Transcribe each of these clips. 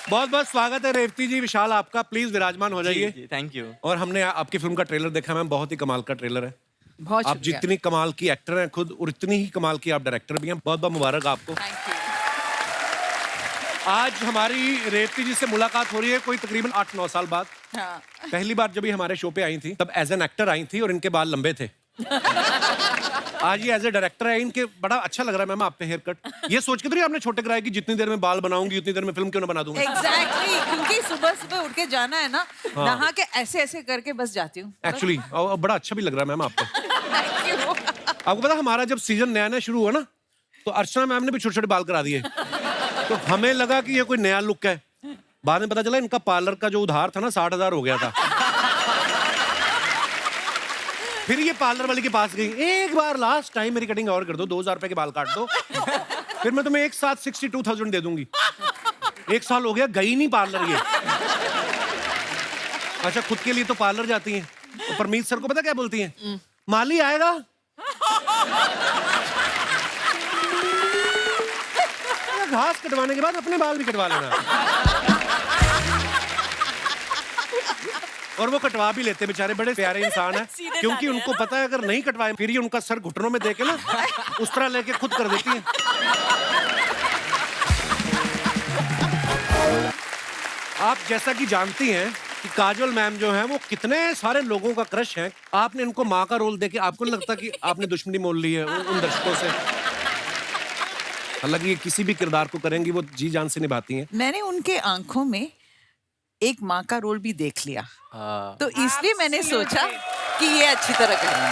बहुत बहुत स्वागत है रेवती जी, विशाल आपका, प्लीज विराजमान हो जाइए। Thank you. और हमने आपकी फिल्म का ट्रेलर देखा मैम, बहुत ही कमाल का ट्रेलर है। बहुत आप शुक्रिया। जितनी कमाल की एक्टर हैं खुद, और इतनी ही कमाल की आप डायरेक्टर भी हैं। बहुत बहुत मुबारक आपको। Thank you. आज हमारी रेवती जी से मुलाकात हो रही है कोई तकरीबन 8-9 साल बाद। हाँ। पहली बार जब ये हमारे शो पे आई थी तब एज एन एक्टर आई थी और इनके बाल लंबे थे। आज ये एज ए डायरेक्टर है, इनके बड़ा अच्छा लग रहा है मैम आप पे हेयर कट। ये सोच के तो नहीं आपने छोटे कराए कि जितनी देर में बाल बनाऊंगी उतनी देर में फिल्म क्यों ना बना दूंगा। एग्जैक्टली, क्योंकि सुबह सुबह उठ के जाना है ना, हाँ। नहा के ऐसे ऐसे करके बस जाती हूँ। एक्चुअली बड़ा अच्छा भी लग रहा है मैम आप पे। Thank you. आपको पता हमारा जब सीजन नया नया शुरू हुआ ना तो अर्चना मैम ने भी छोटे छोटे बाल करा दिए। तो हमें लगा कि ये कोई नया लुक है। बाद में पता चला इनका पार्लर का जो उधार था ना 60,000 हो गया था। फिर ये पार्लर वाले के पास गई, एक बार लास्ट टाइम मेरी कटिंग और कर दो, 2,000 रुपए के बाल काट दो, फिर मैं तुम्हें एक साथ 62,000 दे दूंगी। 1 साल हो गया, गई नहीं पार्लर ये। अच्छा, खुद के लिए तो पार्लर जाती हैं। तो परमीत सर को पता क्या बोलती हैं? माली आएगा। घास कटवाने के बाद अपने बाल भी कटवा लेना। और वो कटवा भी लेते, बेचारे बड़े प्यारे इंसान हैं, क्योंकि उनको पता है अगर नहीं कटवाए फिर ये उनका सर घुटनों में देके ना उस तरह लेके खुद कर देती हैं। आप जैसा कि जानती हैं कि काजोल मैम जो हैं वो कितने सारे लोगों का क्रश है। आपने इनको माँ का रोल देके आपको नहीं लगता कि आपने दुश्मनी मोल ली है उन दर्शकों से? हालांकि ये किसी भी किरदार को करेंगी वो जी जान से निभाती हैं। मैंने उनके आंखों में एक माँ का रोल भी देख लिया, तो इसलिए मैंने सोचा कि ये अच्छी तरह करेंगे।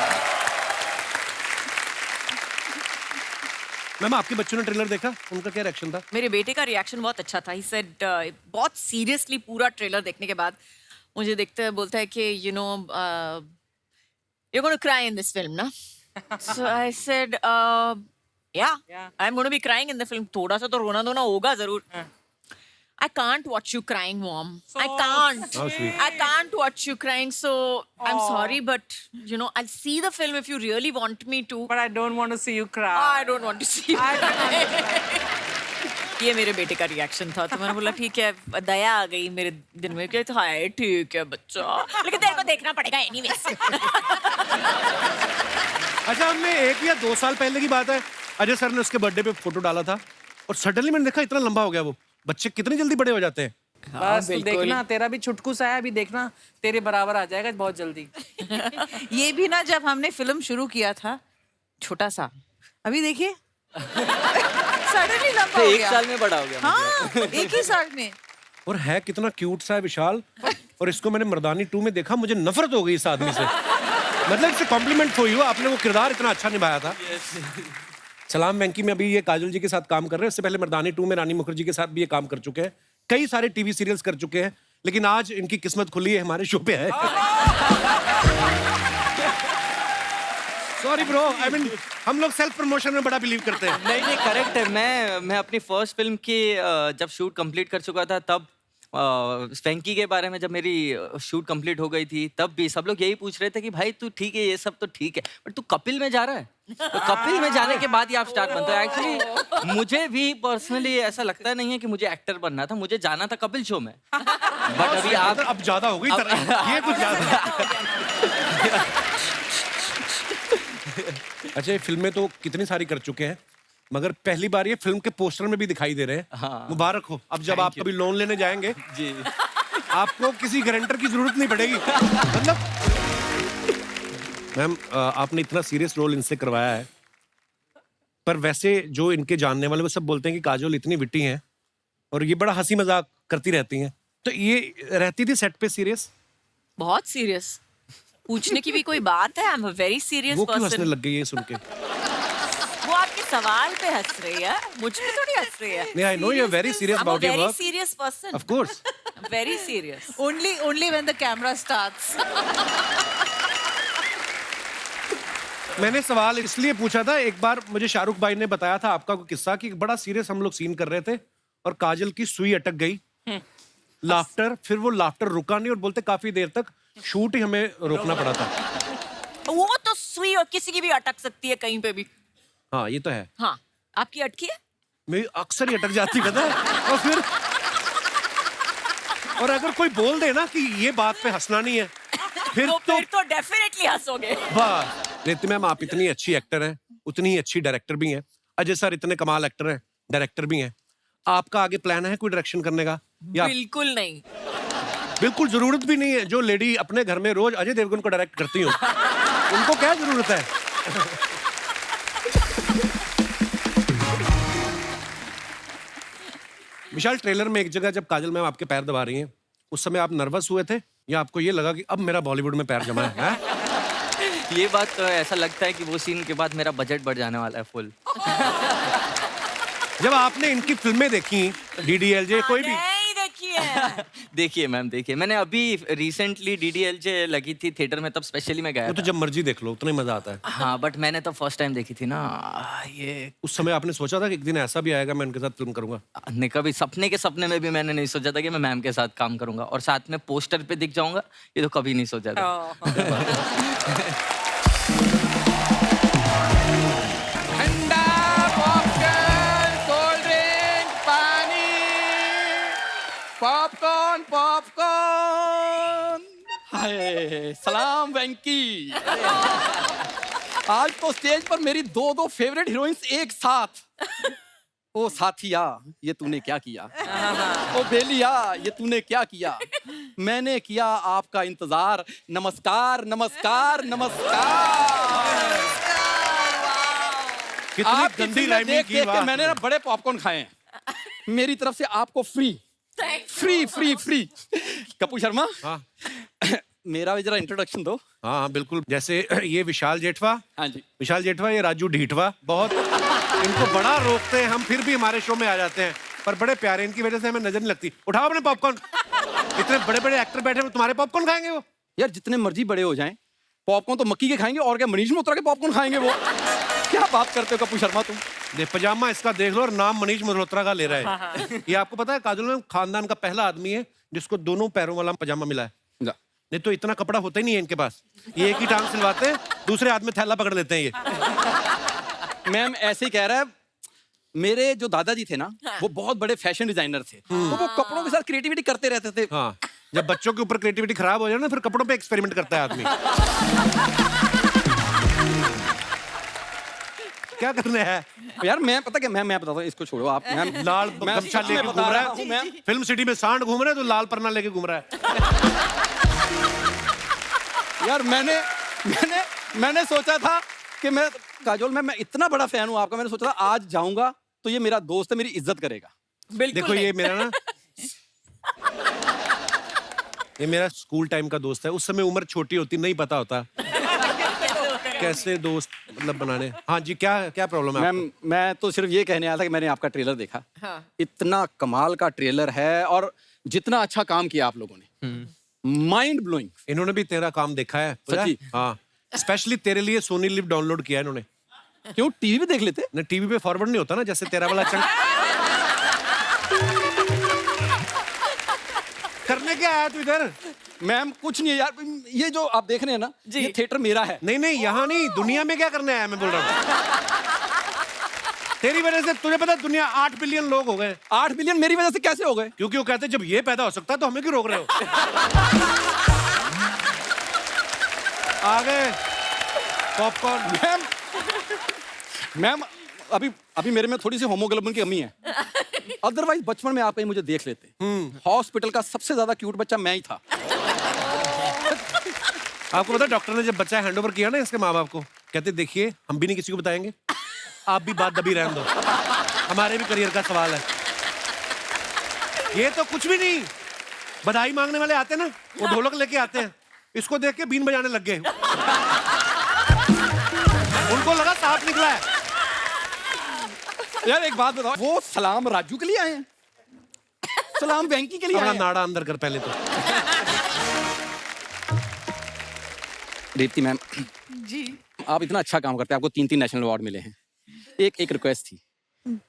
मैम आपके बच्चों ने ट्रेलर देखा, उनका क्या रिएक्शन था? मेरे बेटे का रिएक्शन बहुत अच्छा था। ही सेड बहुत सीरियसली पूरा ट्रेलर देखने के बाद मुझे देखते हुए बोलता है कि you know you gonna cry in this film ना। सो आई सेड या I am gonna be crying in the film. थोड़ा सा तो रोना धोना होगा जरूर। I can't watch you crying, Mom. I can't. How sweet. I can't watch you crying. So I'm sorry, but you know, I'll see the film if you really want me to. But I don't want to see you cry. I don't want to see you cry. ये मेरे बेटे का reaction था, तो मैंने बोला ठीक है, दया आ गई मेरे दिल में कि हाय ठीक है बच्चा, लेकिन तेरे को देखना पड़ेगा एनीवेज। अच्छा, हमने 1 या 2 साल पहले की बात है, अजय सर ने उसके बर्थडे पे फोटो डाला था और सडनली मैंने देखा इतना लंबा हो गया वो। बच्चे कितनी जल्दी बड़े हो जाते हैं। बस तू देखना, तेरा भी छुटकू सा है, अभी देखना तेरे बराबर आ जाएगा बहुत जल्दी। ये भी ना, जब हमने फिल्म शुरू किया था छोटा सा, अभी देखिए सडनली लंबा हो एक गया। साल में बड़ा हो गया। हाँ, एक ही साल में। और है कितना क्यूट सा है विशाल। और इसको मैंने मर्दानी 2 में देखा, मुझे नफरत हो गई इस आदमी से। मतलब इससे कॉम्प्लीमेंट फॉर यू, आपने वो किरदार इतना अच्छा निभाया था। सलाम वेंकी में अभी ये काजोल जी के साथ काम कर रहे हैं, इससे पहले मर्दानी 2 में रानी मुखर्जी के साथ भी ये काम कर चुके हैं, कई सारे टीवी सीरियल्स कर चुके हैं, लेकिन आज इनकी किस्मत खुली है, हमारे शो पे है। सॉरी ब्रो, आई मीन हम लोग सेल्फ प्रमोशन में बड़ा बिलीव करते हैं। नहीं नहीं, करेक्ट है। मैं अपनी फर्स्ट फिल्म की जब शूट कंप्लीट कर चुका था, तब वेंकी के बारे में जब मेरी शूट कंप्लीट हो गई थी, तब भी सब लोग यही पूछ रहे थे कि भाई तू ठीक है, ये सब तो ठीक है, बट तू कपिल में जा रहा है। तो कपिल में जाने के बाद ही आप स्टार बनते हो। एक्चुअली मुझे भी पर्सनली ऐसा लगता नहीं है कि मुझे एक्टर बनना था, मुझे जाना था कपिल शो में। बट अभी आप अब ज्यादा हो गई ये कुछ ज्यादा। अच्छा, ये फिल्में तो कितनी सारी कर चुके हैं, मगर पहली बार ये फिल्म के पोस्टर में भी दिखाई दे रहे हैं। हाँ। मुबारक हो। अब जब आप कभी लोन लेने जाएंगे जी, आपको किसी गारंटर की जरूरत नहीं पड़ेगी। मतलब मैम आपने इतना सीरियस रोल इनसे करवाया है, पर वैसे जो इनके जानने वाले वो सब बोलते हैं कि काजोल इतनी विट्टी हैं और ये बड़ा हंसी मजाक करती रहती हैं, तो ये रहती थी सेट पे सीरियस? बहुत सीरियस, पूछने की भी कोई बात है। I am a very serious वो क्यों हंसने पर्सन। लग गई ये सुन के? वो आपके सवाल पे हंस रही है, मुझ पे थोड़ी हंस रही है। नहीं, I know you are very serious I'm a about your very work. serious person. Of course. Very serious. Only when the camera starts. मैंने सवाल इसलिए पूछा था, एक बार मुझे शाहरुख भाई ने बताया था आपका कोई किस्सा कि बड़ा सीरियस हम लोग सीन कर रहे थे और काजल की सुई अटक गई। लाफ्टर, फिर वो लाफ्टर रुका नहीं और बोलते काफी देर तक शूट ही हमें रोकना पड़ा था। वो तो सुई और किसी की भी अटक सकती है कहीं पे भी। हाँ ये तो है। हाँ, आपकी अटकी है? मेरी अक्सर ही अटक जाती पता है। और फिर और अगर कोई बोल दे ना कि ये बात पे हंसना नहीं है, फिर तो डेफिनेटली हंसोगे। वाह नीति मैम, आप इतनी अच्छी एक्टर हैं, उतनी ही अच्छी डायरेक्टर भी हैं। अजय सर इतने कमाल एक्टर हैं, डायरेक्टर भी हैं। आपका आगे प्लान है कोई डायरेक्शन करने का? या बिल्कुल नहीं। बिल्कुल जरूरत भी नहीं है। जो लेडी अपने घर में रोज अजय देवगन को डायरेक्ट करती हो, उनको क्या जरूरत है? विशाल, ट्रेलर में एक जगह जब काजल मैम आपके पैर दबा रही हैं, उस समय आप नर्वस हुए थे या आपको ये लगा कि अब मेरा बॉलीवुड में पैर जमा है? ये बात तो ऐसा लगता है कि वो सीन के बाद मेरा बजट बढ़ जाने वाला है फुल। जब आपने इनकी फिल्में देखी, DDLJ कोई भी, नहीं देखी है। देखिए मैम, देखिए मैंने अभी रिसेंटली DDLJ लगी थी थिएटर में, तब स्पेशली मैं गया वो तो था। जब मर्जी देख लो, उतना ही मजा आता है। हाँ, बट मैंने तो फर्स्ट टाइम देखी थी ना ये। उस समय आपने सोचा था कि एक दिन ऐसा भी आएगा मैं उनके साथ फिल्म करूंगा? ने कभी सपने के सपने में भी मैंने नहीं सोचा था कि मैं मैम के साथ काम करूंगा और साथ में पोस्टर पे दिख जाऊंगा, ये तो कभी नहीं सोचा था। ठंडा पॉपकॉर्न, कोल्ड ड्रिंक, पानी, पॉपकॉर्न पॉपकॉर्न। हाय सलाम वेंकी। आज तो स्टेज पर मेरी दो फेवरेट हीरोइंस एक साथ। ओ साथिया, ये तूने क्या किया? ओ बेलिया, ये तूने क्या किया? मैंने किया आपका इंतजार। नमस्कार नमस्कार नमस्कार। कितनी आपकी गंदी फिल्में लाइनिंग देख की, देख के वाह। मैंने ना बड़े पॉपकॉर्न खाए हैं। मेरी तरफ से आपको free free free free. Kapoor Sharma, हाँ मेरा भी जरा इंट्रोडक्शन दो। हाँ हाँ, बिल्कुल। जैसे ये विशाल जेठवा, हाँ जी। विशाल जेठवा, ये राजू ढीठवा। बहुत इनको बड़ा रोकते हैं हम, फिर भी हमारे शो में आ जाते हैं, पर बड़े प्यारे, इनकी वजह से हमें नजर नहीं लगती। उठाओ अपने पॉपकॉर्न। इतने बड़े बड़े एक्टर बैठे हैं, तुम्हारे पॉपकॉर्न खाएंगे वो? यार जितने मर्जी बड़े हो जाएं, पॉपकॉर्न तो मक्की के खाएंगे, और क्या मनीष मल्होत्रा के पॉपकॉर्न खाएंगे वो? क्या बात करते हो कपूर शर्मा तुम? ये पजामा इसका देख लो और नाम मनीष मल्होत्रा का ले रहा है। ये आपको पता है काजल मैम खानदान का पहला आदमी है जिसको दोनों पैरों वाला पजामा मिला है। नहीं तो इतना कपड़ा होता ही नहीं है इनके पास। ये एक ही टांग सिलवाते हैं, दूसरे हाथ में थैला पकड़ लेते हैं ये। मैम ऐसे ही कह रहा है। मेरे जो दादाजी थे ना, वो बहुत बड़े फैशन डिजाइनर थे, तो वो कपड़ों के साथ क्रिएटिविटी करते रहते थे। हाँ, जब बच्चों के ऊपर क्रिएटिविटी खराब हो जाए ना, फिर कपड़ों पे एक्सपेरिमेंट करता है आदमी। क्या करना है यार मैं पता क्या, मैं बताता हूँ, इसको छोड़ो आप। मैम लाल मैं गमछा सच लेके में घूम बता रहा रहा हूँ, है। मैम। फिल्म सिटी में सांड घूम रहा है तो लाल परना लेके घूम रहा है। यार मैंने सोचा था कि मैं काजोल मैं इतना बड़ा फैन हूँ आपका, मैंने सोचा था आज जाऊंगा तो ये मेरा दोस्त है, मेरी इज्जत करेगा। बिल्कुल देखो नहीं। ये मेरा ना, ये मेरा स्कूल टाइम का दोस्त है। उस समय उम्र छोटी होती, नहीं पता होता कैसे दोस्त मतलब बनाने। हाँ जी, क्या क्या प्रॉब्लम है मैम मैं तो सिर्फ ये कहने आया था कि मैंने आपका ट्रेलर देखा। हाँ। इतना कमाल का ट्रेलर है और जितना अच्छा काम किया आप लोगों ने, माइंड ब्लोइंग। आपको? इन्होंने भी तेरा काम देखा है पता है? सच्ची? हाँ, स्पेशली तेरे लिए सोनी लिव डाउनलोड किया है इन्होंने। क्यों टीवी पे देख लेते? ना टीवी पे फॉरवर्ड नहीं होता ना, जैसे तेरा वाला चंग। करने क्या आया तू इधर? मैम कुछ नहीं है यार, ये जो आप देख रहे हैं ना, ये थिएटर मेरा है। नहीं नहीं, यहाँ नहीं, दुनिया में क्या करने आया मैं बोल रहा हूँ। तेरी वजह से तुझे पता है दुनिया 8 बिलियन लोग हो गए। 8 बिलियन मेरी वजह से कैसे हो गए? क्योंकि वो कहते हैं जब ये पैदा हो सकता है तो हमें क्यों रोक रहे हो? आ गए पॉपकॉर्न। मैम अभी मेरे में थोड़ी सी होमोग्लोबिन की कमी है। अदरवाइज बचपन में आप कहीं मुझे देख लेते। हॉस्पिटल का सबसे ज्यादा क्यूट बच्चा मैं ही था। आपको पता है डॉक्टर ने जब बच्चा हैंडओवर किया ना इसके माँ बाप को, कहते देखिए हम भी नहीं किसी को बताएंगे, आप भी बात दबी रहने दो, हमारे भी करियर का सवाल है। ये तो कुछ भी नहीं, बधाई मांगने वाले आते ना, वो ढोलक लेके आते हैं, इसको देख के बीन बजाने लग गए। उनको लगा सांप निकला है। यार एक बात बताओ, वो सलाम राजू के लिए आए हैं? सलाम वेंकी के लिए अपना आए हैं? नाड़ा अंदर कर पहले तो। दीप्ति मैम जी। आप इतना अच्छा काम करते हैं, आपको 3 नेशनल अवार्ड मिले हैं। एक रिक्वेस्ट थी,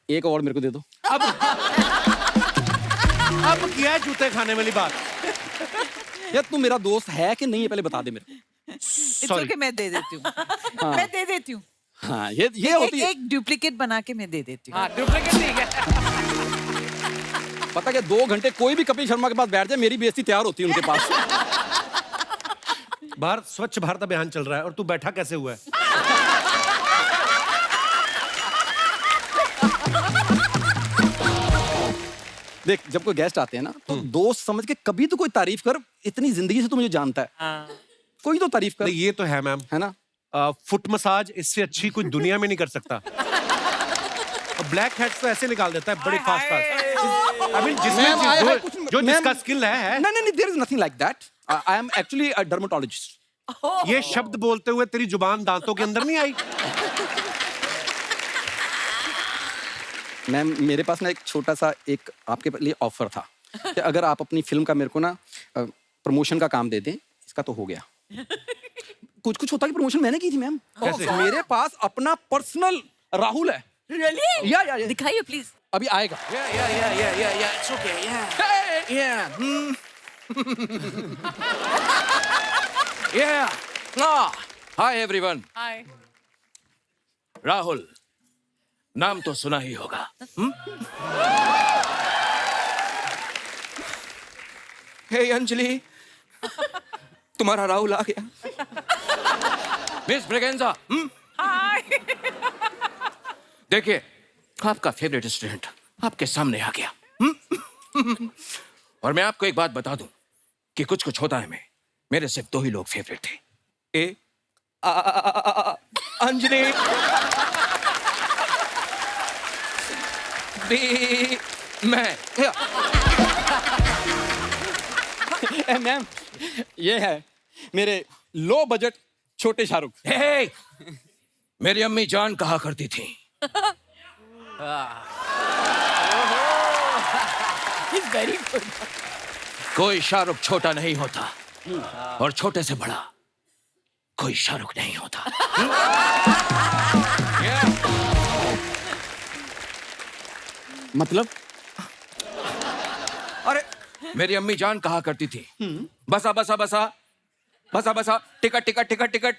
एक अवार्ड मेरे को दे दो। अब किया है जूते खाने वाली बात। यार तू मेरा दोस्त है कि नहीं है पहले बता दे मेरे को। It's okay, मैं दे देती हूँ। मैं दे देती हूँ। हाँ ये होती है। एक डुप्लीकेट बना के मैं दे देती हूँ। हाँ डुप्लीकेट ठीक है। पता क्या 2 घंटे कोई भी कपिल शर्मा के पास बैठ जाए मेरी बेइज्जती तैयार होती है उनके पास। बाहर स्वच्छ भारत अभियान चल रहा है और तू बैठा कैसे हुआ है? देख जब कोई गेस्ट आते हैं ना तो दोस्त समझ के कभी तो कोई तारीफ कर, इतनी जिंदगी से तू मुझे जानता है। कोई तो तारीफ कर, नहीं ये तो है मैम, है ना। फुट मसाज इससे अच्छी कोई दुनिया में नहीं कर सकता। ब्लैक हेड्स तो ऐसे निकाल देता है बड़े fast fast. I mean ma'am, आया है जिसमें कुछ- जो मैम- जिसका स्किल है नहीं there is nothing like that. I am actually a dermatologist. ये शब्द बोलते हुए तेरी जुबान दांतों के अंदर नहीं आई? मैम मेरे पास ना एक छोटा सा एक आपके लिए ऑफर था कि अगर आप अपनी फिल्म का मेरे को ना प्रमोशन का काम दे दें, इसका तो हो गया। कुछ होता कि प्रमोशन मैंने की थी मैम। कैसे? मेरे पास अपना पर्सनल राहुल है। Really? या दिखाइए प्लीज। अभी आएगा। Yeah. It's okay. Yeah. Yeah. Hi everyone. Hi. Rahul, नाम तो सुना ही होगा। हे अंजलि, तुम्हारा राहुल आ गया। मिस ब्रेगेंजा, देखिए आपका फेवरेट स्टूडेंट आपके सामने आ गया। और मैं आपको एक बात बता दूं कि कुछ होता है मेरे सिर्फ 2 ही लोग फेवरेट थे। अंजलि, बी, मैं। मैम ये है मेरे लो बजट छोटे शाहरुख। हे, मेरी अम्मी जान कहा करती थी, He's very good. कोई शाहरुख छोटा नहीं होता और छोटे से बड़ा कोई शाहरुख नहीं होता। मतलब अरे मेरी अम्मी जान कहा करती थी, बसा बसा बसा बसा बसा, टिकट,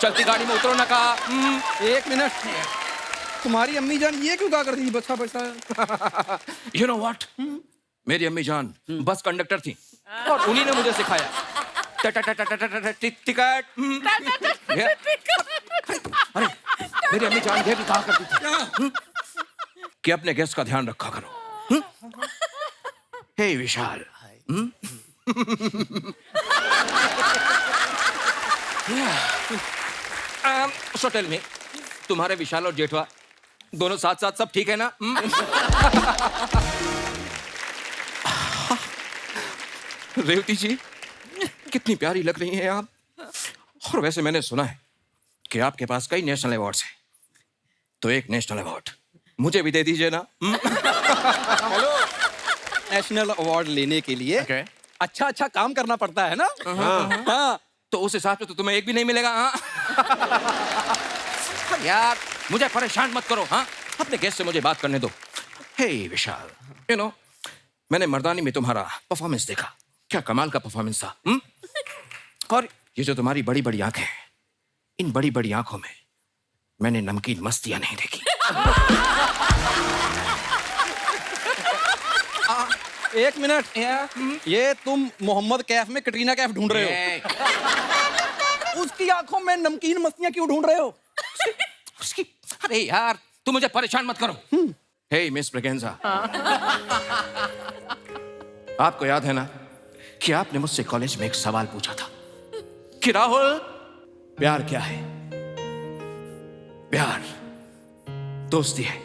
चलती गाड़ी में उतरो ना कहा। 1 मिनट, तुम्हारी अम्मी जान ये क्यों कहा करती थी बसा बसा? यू नो व्हाट, मेरी अम्मी जान बस कंडक्टर थी और उन्हीं ने मुझे सिखाया टिकट। अरे मेरी अम्मी जान ये भी कहा करती थी कि अपने गेस्ट का ध्यान रखा करो। हे विशाल, सो टेल मी, तुम्हारे विशाल और जेठवा दोनों साथ साथ सब ठीक है ना? रेवती जी कितनी प्यारी लग रही हैं आप। और वैसे मैंने सुना है कि आपके पास कई नेशनल अवार्ड्स हैं, तो एक नेशनल अवार्ड मुझे भी दे दीजिए ना। हेलो, नेशनल अवार्ड लेने के लिए अच्छा काम करना पड़ता है ना। हाँ। तो उस हिसाब से तो तुम्हें एक भी नहीं मिलेगा। हाँ यार मुझे परेशान मत करो। हाँ अपने गेस्ट से मुझे बात करने दो। हे विशाल, यू नो मैंने मर्दानी में तुम्हारा परफॉर्मेंस देखा, क्या कमाल का परफॉर्मेंस था। और ये जो तुम्हारी बड़ी बड़ी आंखें हैं, इन बड़ी बड़ी आंखों में मैंने नमकीन मस्तियां नहीं देखी। 1 मिनट, ये तुम मोहम्मद कैफ में कटरीना कैफ ढूंढ रहे हो? उसकी आंखों में नमकीन मस्तियां क्यों ढूंढ रहे हो? उसकी, अरे यार तुम मुझे परेशान मत करो। हे मिस ब्रेगेंजा, आपको याद है ना कि आपने मुझसे कॉलेज में एक सवाल पूछा था कि राहुल प्यार क्या है? प्यार दोस्ती है।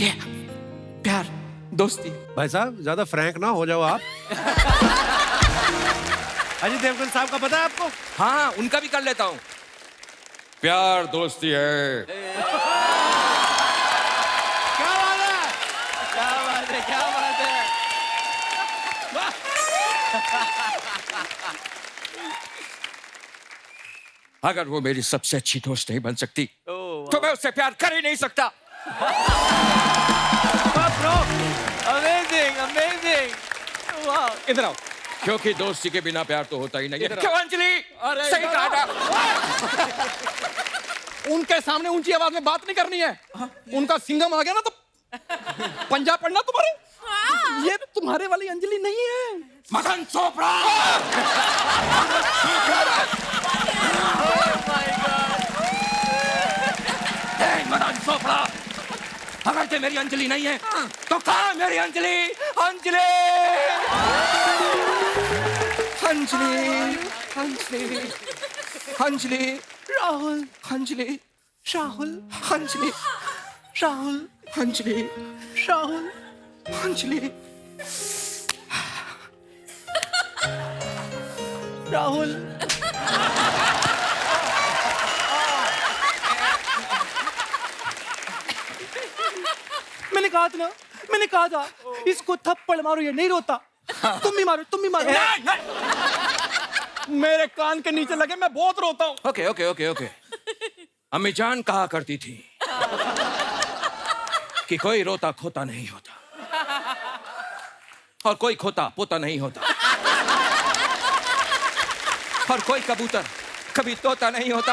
ये प्यार दोस्ती। भाई साहब ज्यादा फ्रैंक ना हो जाओ आप। अजय देवगन साहब का पता है आपको? हाँ उनका भी कर लेता हूं। प्यार दोस्ती है। क्या बात है। अगर वो मेरी सबसे अच्छी दोस्त नहीं बन सकती तो मैं उससे प्यार कर ही नहीं सकता। Amazing. Wow. इधर आओ। क्योंकि दोस्ती के बिना प्यार तो होता ही नहीं है। इधर क्यों अंजलि? अरे सही इधर कहा आओ। था। उनके सामने ऊंची आवाज में बात नहीं करनी है। उनका सिंघम आ गया ना तो पंजा पड़ना तुम्हारे। ये तुम्हारे वाली अंजलि नहीं है। मदन चोपड़ा। मदन चोपड़ा, अगर ये मेरी अंजलि नहीं है तो कहाँ है मेरी अंजलि? अंजलि, अंजलि, अंजलि, अंजलि, राहुल, अंजलि, राहुल, अंजलि, राहुल, अंजलि, राहुल, अंजलि। राहुल। मैंने कहा था इसको थप्पड़ मारो, ये नहीं रोता। तुम भी मारो, तुम भी मारो। मेरे कान के नीचे लगे, मैं बहुत रोता हूँ। Okay okay okay okay. अम्मी जान कहा करती थी कि कोई रोता खोता नहीं होता और कोई खोता पोता नहीं होता और कोई कबूतर कभी तोता नहीं होता।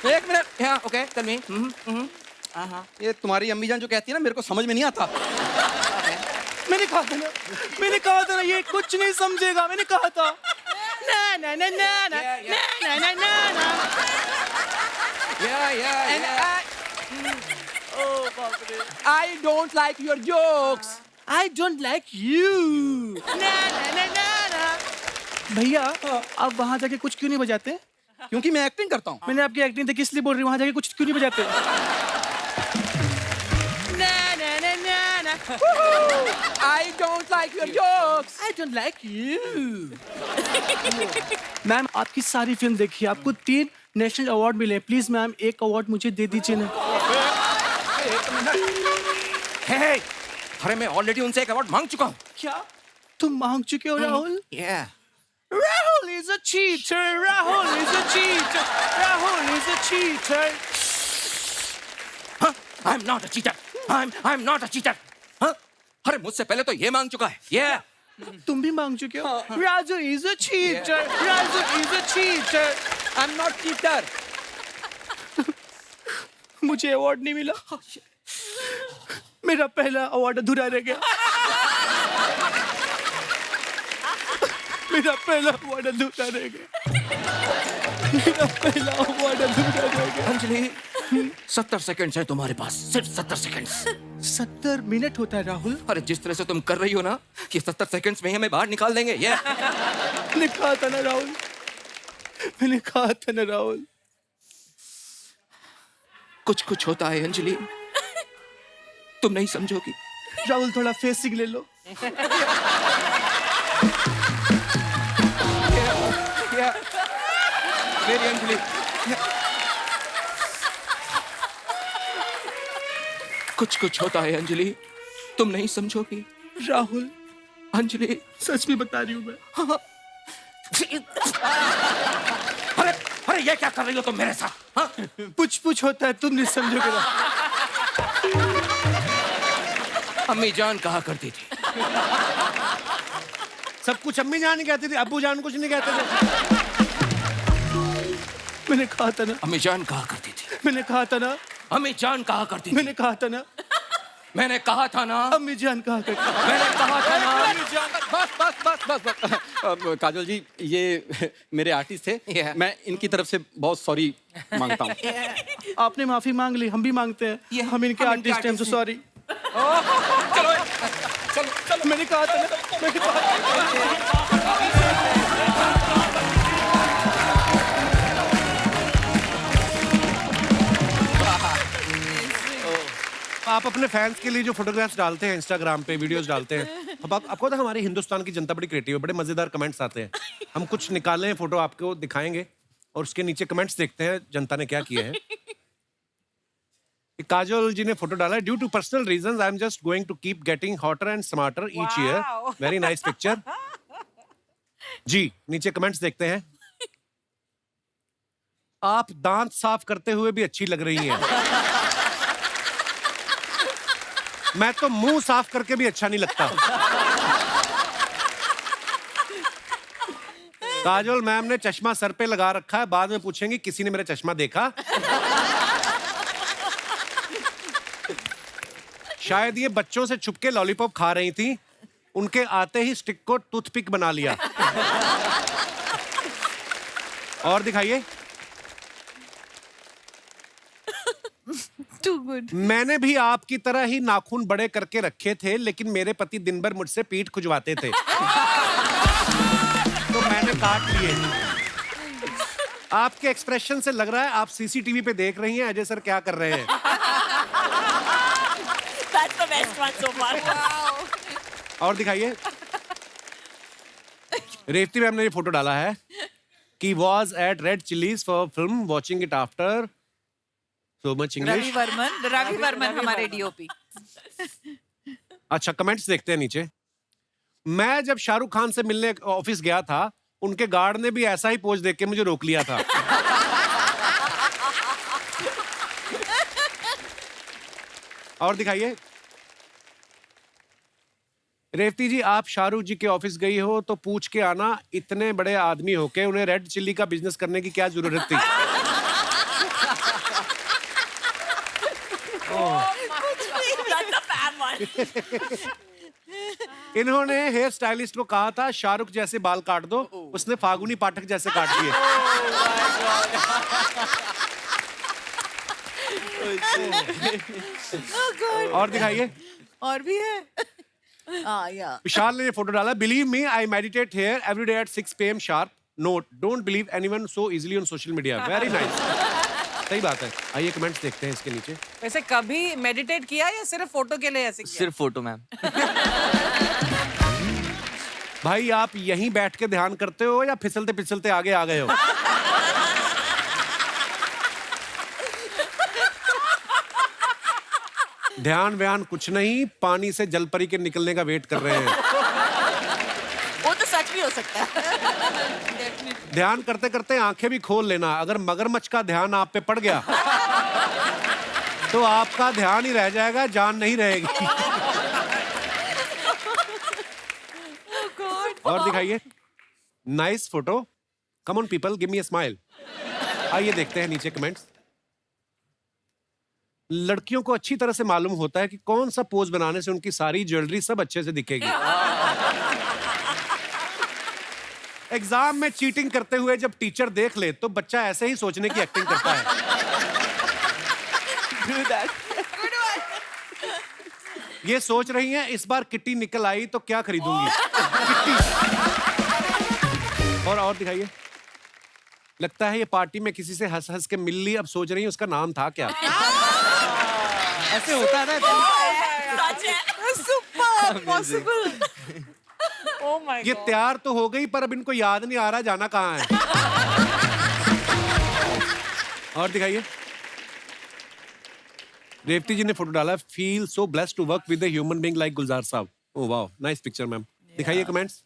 एक minute. Yeah, okay, tell me. ये तुम्हारी अम्मी जान जो कहती है ना, मेरे को समझ में नहीं आता। मैंने कहा था ना ये कुछ नहीं समझेगा। मैंने कहा था ना ना ना ना ना ना ना ना ना। I don't like your jokes. I don't like you. ना ना ना ना ना। भैया आप वहाँ जाके कुछ क्यों नहीं बजाते? क्योंकि मैं एक्टिंग करता हूँ। मैंने आपकी एक्टिंग देखी इसलिए बोल रही हूँ, वहाँ जाके कुछ क्यों नहीं बजाते? ना ना ना ना ना। I don't like your jokes. I don't like you. Ma'am आपकी सारी फिल्म देखी, आपको 3 नेशनल अवार्ड मिले। प्लीज मैम एक अवार्ड मुझे दे दीजिए ना। Hey, अरे मैं ऑलरेडी उनसे एक अवार्ड मांग चुका हूँ। क्या तुम मांग चुके हो Rahul? Yeah. Rahul is a cheater. Rahul is a cheater. Rahul is a cheater. Huh? I'm not a cheater. I'm not a cheater. Huh? अरे मुझसे पहले तो ये मांग चुका है। Yeah. तुम भी मांग चुके हो। Raju is a cheater. Raju is a cheater. I'm not cheater. मुझे अवार्ड नहीं मिला। मेरा पहला अवार्ड अधूरा रह गया। मेरा पहला अवार्ड अधूरा रह गया। मेरा पहला अवार्ड अधूरा रह गया। अंजलि, 70 सेकंड्स हैं तुम्हारे पास, सिर्फ 70 सेकंड्स। 70 मिनट होता है राहुल। अरे जिस तरह से तुम कर रही हो ना, कि 70 सेकंड्स में ही हमें बाहर निकाल देंगे। ये मैंने कहा था ना राहुल, मैंने कहा था ना राहुल। कुछ कुछ होता है अंजलि, तुम नहीं समझोगी। राहुल थोड़ा फेसिंग ले लो। मेरी अंजलि, कुछ कुछ होता है अंजलि, तुम नहीं समझोगी। राहुल अंजलि, सच में बता रही हूँ मैं। अरे अरे ये क्या कर रही हो तुम मेरे साथ? हाँ? कुछ होता है, तुम नहीं समझोगे ना। अम्मी जान कहा करती थी। सब कुछ अम्मी जान ही कहती थी, अब्बू जान कुछ नहीं कहते थे। मैंने कहा था ना, अम्मी जान कहा करती थी। मैंने कहा था ना, अम्मी जान कहा करती थी। मैंने कहा था ना, मैंने कहा था ना, अम्मी जान कहा करती। मैंने कहा था ना। बस बस बस बस बस। काजल जी ये मेरे आर्टिस्ट थे। Yeah. मैं इनकी तरफ से बहुत सॉरी मांगता हूँ। आपने माफी मांग ली, हम भी मांगते हैं। हम इनके आर्टिस्ट हैं, सॉरी। चलो चलो मैंने कहा था ना, मैंने कहा था। आप अपने फैंस के लिए जो फोटोग्राफ्स डालते हैं इंस्टाग्राम पे, वीडियोस डालते हैं, अब आपको तो हमारी हिंदुस्तान की जनता बड़ी क्रिएटिव है, बड़े मजेदार कमेंट्स आते हैं। हम कुछ निकाले हैं फोटो, आपको दिखाएंगे और उसके नीचे कमेंट्स देखते हैं जनता ने क्या किया है। काजोल जी ने फोटो डाला है, due to personal reasons I am just going to keep getting hotter and smarter each year. Very nice picture जी। नीचे कमेंट्स देखते हैं। आप दांत साफ करते हुए भी अच्छी लग रही हैं। मैं तो मुंह साफ करके भी अच्छा नहीं लगता। काजोल मैम ने चश्मा सर पे लगा रखा है, बाद में पूछेंगी किसी ने मेरा चश्मा देखा? शायद ये बच्चों से छुपके लॉलीपॉप खा रही थी, उनके आते ही स्टिक को टूथपिक बना लिया। और दिखाइए। Too good. मैंने भी आपकी तरह ही नाखून बड़े करके रखे थे, लेकिन मेरे पति दिन भर मुझसे पीठ खुजवाते थे, तो मैंने काट लिए। आपके एक्सप्रेशन से लग रहा है आप सीसीटीवी पे देख रही हैं अजय सर क्या कर रहे हैं। That's the best one so far. और दिखाइए। रेवती मैम ने ये फोटो डाला है कि was at Red Chillies for film, watching it after so much English. Ravi Varman हमारे डीओपी। अच्छा, कमेंट्स देखते हैं नीचे। मैं जब शाहरुख खान से मिलने ऑफिस गया था, उनके गार्ड ने भी ऐसा ही पोज देख के मुझे रोक लिया था। और दिखाइए। रेवती जी, आप शाहरुख जी के ऑफिस गई हो तो पूछ के आना, इतने बड़े आदमी होके उन्हें रेड चिल्ली का बिजनेस करने की क्या जरूरत थी? That's the fab one. इन्होंने हेयर स्टाइलिस्ट को कहा था शाहरुख जैसे बाल काट दो, उसने फागुनी पाठक जैसे काट दिए। और दिखाइए। और भी है। या विशाल ने ये फोटो डाला। Believe me, I meditate here every day at 6 PM sharp. Note, don't believe anyone so easily on social media. Very nice. सही बात है। आइए कमेंट्स देखते हैं इसके नीचे। वैसे कभी मेडिटेट किया या सिर्फ फोटो के लिए ऐसे किया? सिर्फ फोटो मैम। भाई आप यहीं बैठ के ध्यान करते हो या फिसलते फिसलते आगे आ गए हो? ध्यान व्यान कुछ नहीं, पानी से जलपरी के निकलने का वेट कर रहे हैं। वो तो सच भी हो सकता है। ध्यान करते करते आंखें भी खोल लेना, अगर मगरमच्छ का ध्यान आप पे पड़ गया तो आपका ध्यान ही रह जाएगा, जान नहीं रहेगी। और दिखाइए। Nice photo. Come on people, give me a smile. आइए देखते हैं नीचे कमेंट्स। लड़कियों को अच्छी तरह से मालूम होता है कि कौन सा पोज बनाने से उनकी सारी ज्वेलरी सब अच्छे से दिखेगी। एग्जाम में चीटिंग करते हुए जब टीचर देख ले तो बच्चा ऐसे ही सोचने की एक्टिंग करता है। ये सोच रही हैं इस बार किट्टी निकल आई तो क्या खरीदूंगी। किट्टी। और दिखाइए। लगता है ये पार्टी में किसी से हंस हंस के मिल ली, अब सोच रही है उसका नाम था क्या। ऐसे होता है ना। सच है। Super possible. Oh my ये God. तैयार तो हो गई पर अब इनको याद नहीं आ रहा जाना कहाँ है। और दिखाइए। रेवती जी ने फोटो डाला। Feel so blessed to work with a human being like Gulzar Sahab. Oh wow, nice picture ma'am. दिखाइए कमेंट्स।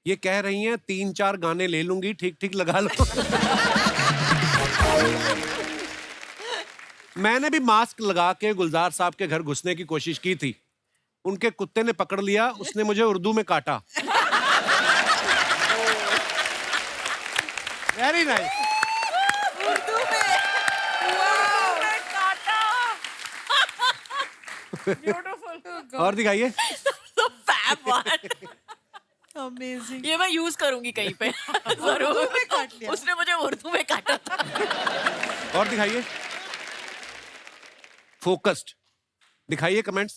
ये कह रही हैं 3-4 गाने ले लूंगी, ठीक ठीक लगा लो। मैंने भी मास्क लगा के गुलजार साहब के घर घुसने की कोशिश की थी, उनके कुत्ते ने पकड़ लिया, उसने मुझे उर्दू में काटा। Very nice. उर्दू में। Beautiful. और दिखाइए। The fab one. अमेजिंग। ये मैं यूज करूंगी कहीं पे। जरूर। काट लिया। उसने मुझे उर्दू में काटा था। और दिखाइए। फोकस्ड। दिखाइए कमेंट्स।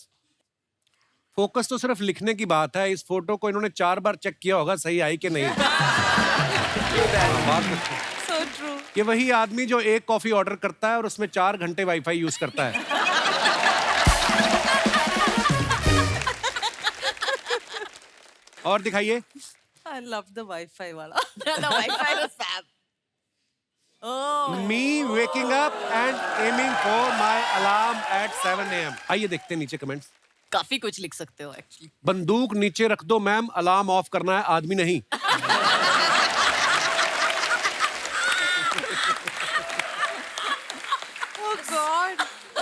फोकस तो सिर्फ लिखने की बात है, इस फोटो को इन्होंने 4 बार चेक किया होगा सही आई कि नहीं। So true. ये वही आदमी जो एक कॉफी ऑर्डर करता है और उसमें 4 घंटे वाईफाई यूज करता है। और दिखाइए। आई लव द वाईफाई वाला। The Wi-Fi was fab. Oh. Me waking up and aiming for my alarm eight 7 AM। आइए देखते हैं नीचे कमेंट्स। काफी कुछ लिख सकते हो एक्चुअली। बंदूक नीचे रख दो मैम, अलार्म ऑफ करना है, आदमी नहीं। ओह गॉड।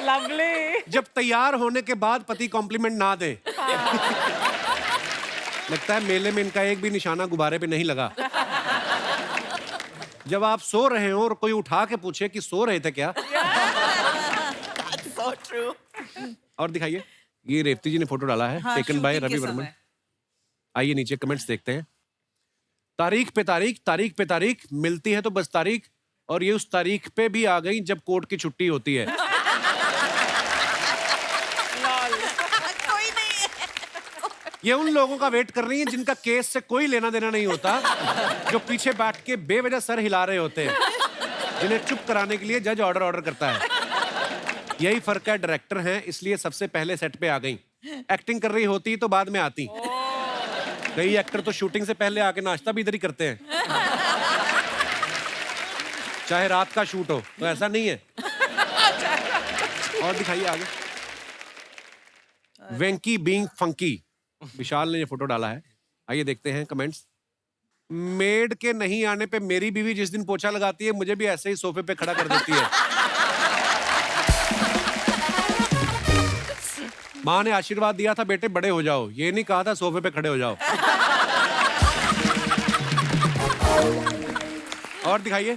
Lovely. जब तैयार होने के बाद पति कॉम्प्लीमेंट ना दे लगता है मेले में इनका एक भी निशाना गुब्बारे पे नहीं लगा। जब आप सो रहे हो और कोई उठा के पूछे कि सो रहे थे क्या, So true. और दिखाइए, ये रेवती जी ने फोटो डाला है, हाँ, टेकन बाय shooting के रवि वर्मन। समय। आइए नीचे कमेंट्स देखते हैं। तारीख पे तारीख, तारीख पे तारीख, मिलती है तो बस तारीख, और ये उस तारीख पे भी आ गई जब कोर्ट की छुट्टी होती है। कोई नहीं है। ये उन लोगों का वेट कर रही है जिनका केस से कोई लेना देना नहीं होता, जो पीछे बैठ के बेवजह सर हिला रहे होते हैं, जिन्हें चुप कराने के लिए जज ऑर्डर करता है। यही फर्क है, डायरेक्टर हैं इसलिए सबसे पहले सेट पे आ गई। एक्टिंग कर रही होती तो बाद में आती। कई एक्टर तो शूटिंग से पहले आके नाश्ता भी इधर ही करते हैं, चाहे रात का शूट हो, तो ऐसा नहीं है। और दिखाइए आगे। वेंकी बीइंग फंकी, विशाल ने ये फोटो डाला है। आइए देखते हैं कमेंट्स। मेड के नहीं आने पे मेरी बीवी जिस दिन पोछा लगाती है, मुझे भी ऐसे ही सोफे पे खड़ा कर देती है। माँ ने आशीर्वाद दिया था, बेटे बड़े हो जाओ, ये नहीं कहा था सोफे पे खड़े हो जाओ। और दिखाइए।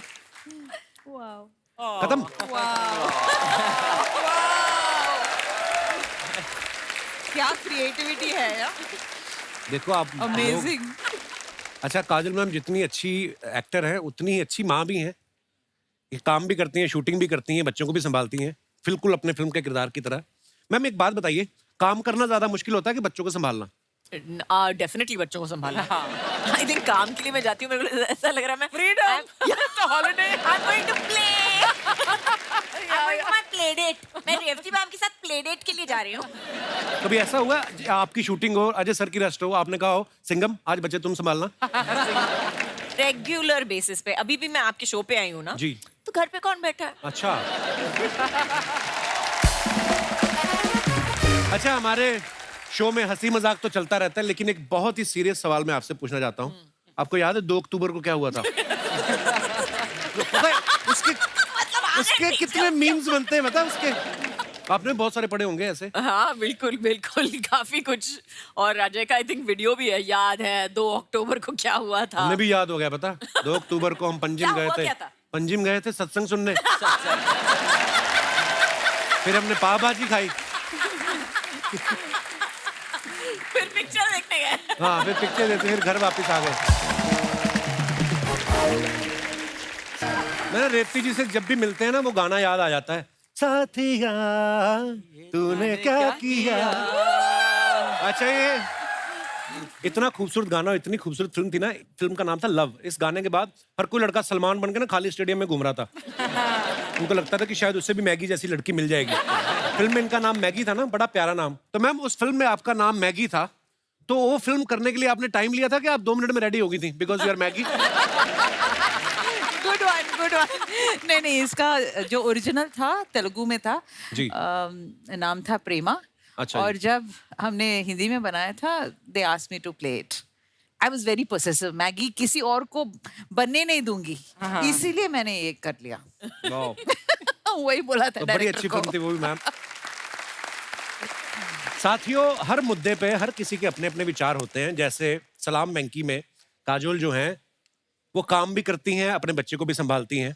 खत्म। क्या क्रिएटिविटी है यार। देखो आप अमेजिंग। अच्छा, काजल मैम जितनी अच्छी एक्टर हैं उतनी ही अच्छी माँ भी हैं। ये काम भी करती हैं, शूटिंग भी करती हैं, बच्चों को भी संभालती हैं, बिल्कुल अपने फिल्म के किरदार की तरह। मैम एक बात बताइए, काम करना ज्यादा मुश्किल होता है कि बच्चों को संभालना? डेफिनेटली बच्चों को संभालना। आई थिंक काम के लिए मैं जाती हूँ, मेरे को ऐसा लग रहा है मैं Freedom. Holiday I am going to play, I am going to my play date. मैं रेवती मैम के साथ प्ले डेट के लिए जा रही हूँ। कभी ऐसा हुआ आपकी शूटिंग हो, अजय सर की रेस्ट हो, आपने कहा हो सिंगम आज बच्चे तुम संभालना? रेगुलर बेसिस पे। अभी भी मैं आपके शो पे आई हूँ ना जी। तो घर पे कौन बैठा है? अच्छा। अच्छा, हमारे शो में हंसी मजाक तो चलता रहता है, लेकिन एक बहुत ही सीरियस सवाल मैं आपसे पूछना चाहता हूँ। आपको याद है 2 अक्टूबर को क्या हुआ था? पता है उसके कितने मीम्स बनते हैं, मतलब उसके आपने बहुत सारे पढ़े होंगे ऐसे। हाँ बिल्कुल बिल्कुल, काफी कुछ। और अजय का आई थिंक वीडियो भी है, याद है 2 अक्टूबर को क्या हुआ था। हमें भी याद हो गया, पता 2 अक्टूबर को हम पंजिम क्या गए हुआ, थे। क्या था? पंजिम गए थे सत्संग सुनने। फिर हमने पाव भाजी खाई। फिर पिक्चर देखने गए। हाँ, फिर पिक्चर देते, फिर घर वापस आ गए। मैंने रेवती जी से जब भी मिलते हैं ना, वो गाना याद आ जाता है, साथिया तूने क्या किया। अच्छा, ये इतना खूबसूरत गाना, इतनी खूबसूरत फिल्म थी ना, फिल्म का नाम था लव। इस गाने के बाद हर कोई लड़का सलमान बन के ना खाली स्टेडियम में घूम रहा था। उनको लगता था कि शायद उससे भी मैगी जैसी लड़की मिल जाएगी। फिल्म में इनका नाम मैगी था ना, बड़ा प्यारा नाम। तो मैम उस फिल्म में आपका नाम मैगी था, तो वो फिल्म करने के लिए आपने टाइम लिया था कि आप 2 मिनट में रेडी हो गई थी because you are Maggie? Good one, good one. नहीं, इसका जो ओरिजिनल था तेलुगु में था जी। नाम था प्रेमा। अच्छा और जी। जब हमने हिंदी में बनाया था, they asked me to play it. I was very possessive, Maggie किसी और को बनने नहीं दूंगी, इसीलिए मैंने ये कर लिया। वाओ, वही बोला था तो बड़ी अच्छी डायरेक्टर फिल्म थी वो भी मैम। साथियों, हर मुद्दे पे हर किसी के अपने अपने विचार होते हैं। जैसे सलाम वेंकी में काजोल जो हैं वो काम भी करती हैं, अपने बच्चे को भी संभालती हैं।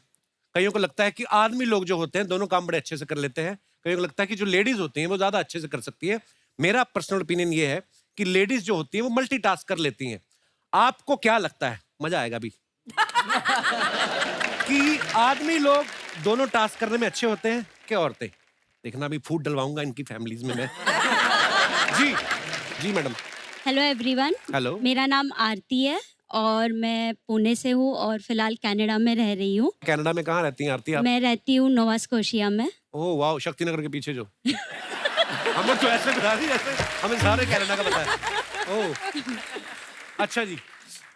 कईयों को लगता है कि आदमी लोग जो होते हैं दोनों काम बड़े अच्छे से कर लेते हैं। कईयों को लगता है कि जो लेडीज होती हैं वो ज्यादा अच्छे से कर सकती है। मेरा पर्सनल ओपिनियन ये है कि लेडीज जो होती हैं वो मल्टीटास्क कर लेती हैं। आपको क्या लगता है, मजा आएगा अभी, कि आदमी लोग दोनों टास्क करने में अच्छे होते हैं कि औरतें? देखना, अभी फूड डलवाऊंगा इनकी फैमिलीज में मैं। जी जी मैडम। Hello everyone, hello. मेरा नाम आरती है और मैं पुणे से हूँ और फिलहाल कनाडा में रह रही हूँ। कनाडा में कहाँ रहती हैं आरती आप? मैं रहती हूँ नोवा स्कोशिया में। ओह वाह, शक्तिनगर के पीछे जो। हमें तो ऐसे बता दी जैसे हमें सारे कनाडा का पता है। ओह अच्छा जी।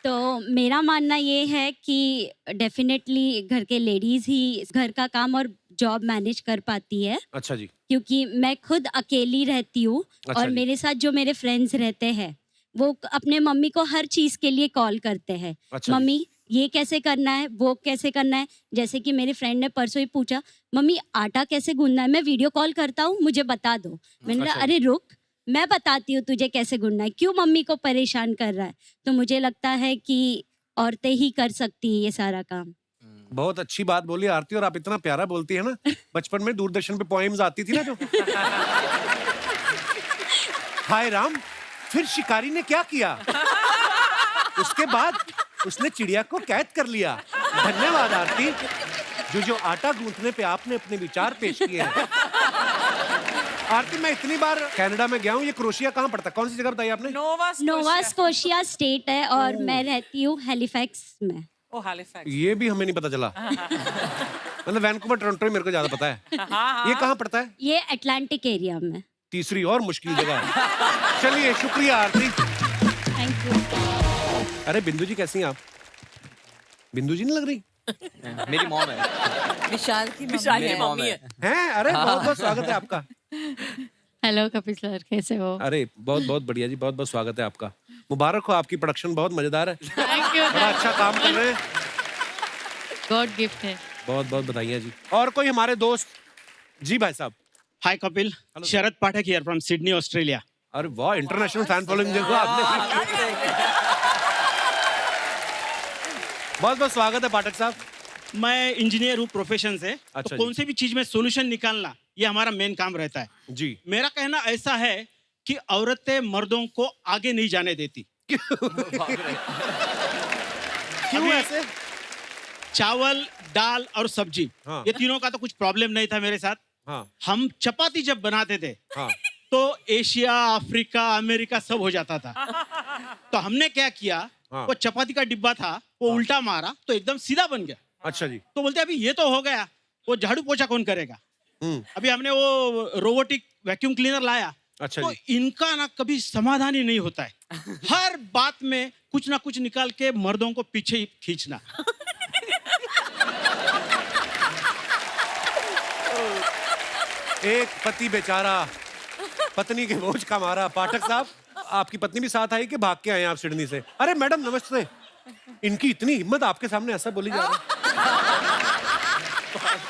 तो मेरा मानना ये है कि डेफिनेटली घर के लेडीज ही घर का काम और जॉब मैनेज कर पाती है, अच्छा जी। क्योंकि मैं खुद अकेली रहती हूँ। अच्छा और जी। मेरे साथ जो मेरे फ्रेंड्स रहते हैं वो अपने मम्मी को हर चीज़ के लिए कॉल करते हैं। अच्छा जी। मम्मी ये कैसे करना है, वो कैसे करना है। जैसे कि मेरी फ्रेंड ने परसों ही पूछा, मम्मी आटा कैसे गूंदना है, मैं वीडियो कॉल करता हूँ मुझे बता दो। मैंने कहा अच्छा। अरे रुक, मैं बताती हूँ तुझे कैसे गुड़ना है, क्यों मम्मी को परेशान कर रहा है। तो मुझे लगता है कि औरतें ही कर सकती है ये सारा काम। बहुत अच्छी बात बोली आरती, और आप इतना प्यारा बोलती है ना। बचपन में दूरदर्शन पे पोएम्स आती थी ना जो। हाय राम, फिर शिकारी ने क्या किया? उसके बाद उसने चिड़िया को कैद कर लिया। धन्यवाद आरती, जो आटा गूंथने पे आपने अपने विचार पेश किए हैं। आरती, मैं इतनी बार कनाडा में गया हूँ, ये क्रोशिया कहाँ पड़ता है? कौन सी जगह बताई आपने? नोवा स्कोशिया स्टेट है और मैं रहती हूँ हैलिफैक्स में। ओ हैलिफैक्स। ये भी हमें नहीं पता चला। मतलब वैंकूवर टोरंटो ही मेरे को ज्यादा पता है। ये कहाँ पड़ता है? ये अटलांटिक एरिया में। तीसरी और मुश्किल जगह। चलिए, शुक्रिया आरती। Thank you. अरे बिंदु जी, कैसी हैं आप? बिंदु जी नहीं लग रही? मेरी मॉम है। विशाल की विशाल मेरी की मॉम मम्मी है। है। हैं? अरे बहुत बहुत स्वागत है आपका। हेलो कपिल सर, कैसे हो? अरे बहुत बहुत बढ़िया जी, बहुत बहुत स्वागत है आपका। मुबारक हो, आपकी प्रोडक्शन बहुत मजेदार है। Thank you. बड़ा अच्छा काम कर रहे हैं। गॉड गिफ्ट है। बहुत बहुत बधाइयाँ जी। और कोई हमारे दोस्त? जी भाई साहब। हाय कपिल, शरद पाठक हियर फ्रॉम सिडनी ऑस्ट्रेलिया। अरे वाह, इंटरनेशनल फैन फॉलोइंग देखो आपने। बहुत बहुत स्वागत है पाठक साहब। मैं इंजीनियर हूँ प्रोफेशन से। अच्छा तो जी। कौन से भी चीज में सॉल्यूशन निकालना ये हमारा मेन काम रहता है। जी। मेरा कहना ऐसा है कि औरतें मर्दों को आगे नहीं जाने देती। क्यों अभी ऐसे? चावल, दाल और सब्जी, हाँ। ये तीनों का तो कुछ प्रॉब्लम नहीं था मेरे साथ। हाँ हम चपाती जब बनाते थे हाँ तो एशिया, अफ्रीका, अमेरिका सब हो जाता था। तो हमने क्या किया, हाँ। वो चपाती का डिब्बा था, वो उल्टा मारा तो एकदम सीधा बन गया। अच्छा जी। तो बोलते अभी ये तो हो गया, वो झाड़ू पोछा कौन करेगा? अभी हमने वो रोबोटिक वैक्यूम क्लीनर लाया। अच्छा तो जी। इनका ना कभी समाधान ही नहीं होता है। हर बात में कुछ ना कुछ निकाल के मर्दों को पीछे ही खींचना। एक पति बेचारा पत्नी के बोझ का मारा। पाठक साहब, आपकी पत्नी भी साथ आई कि भाग के आए आप सिडनी से? अरे मैडम नमस्ते। इनकी इतनी हिम्मत, आपके सामने ऐसा बोली जा रही है।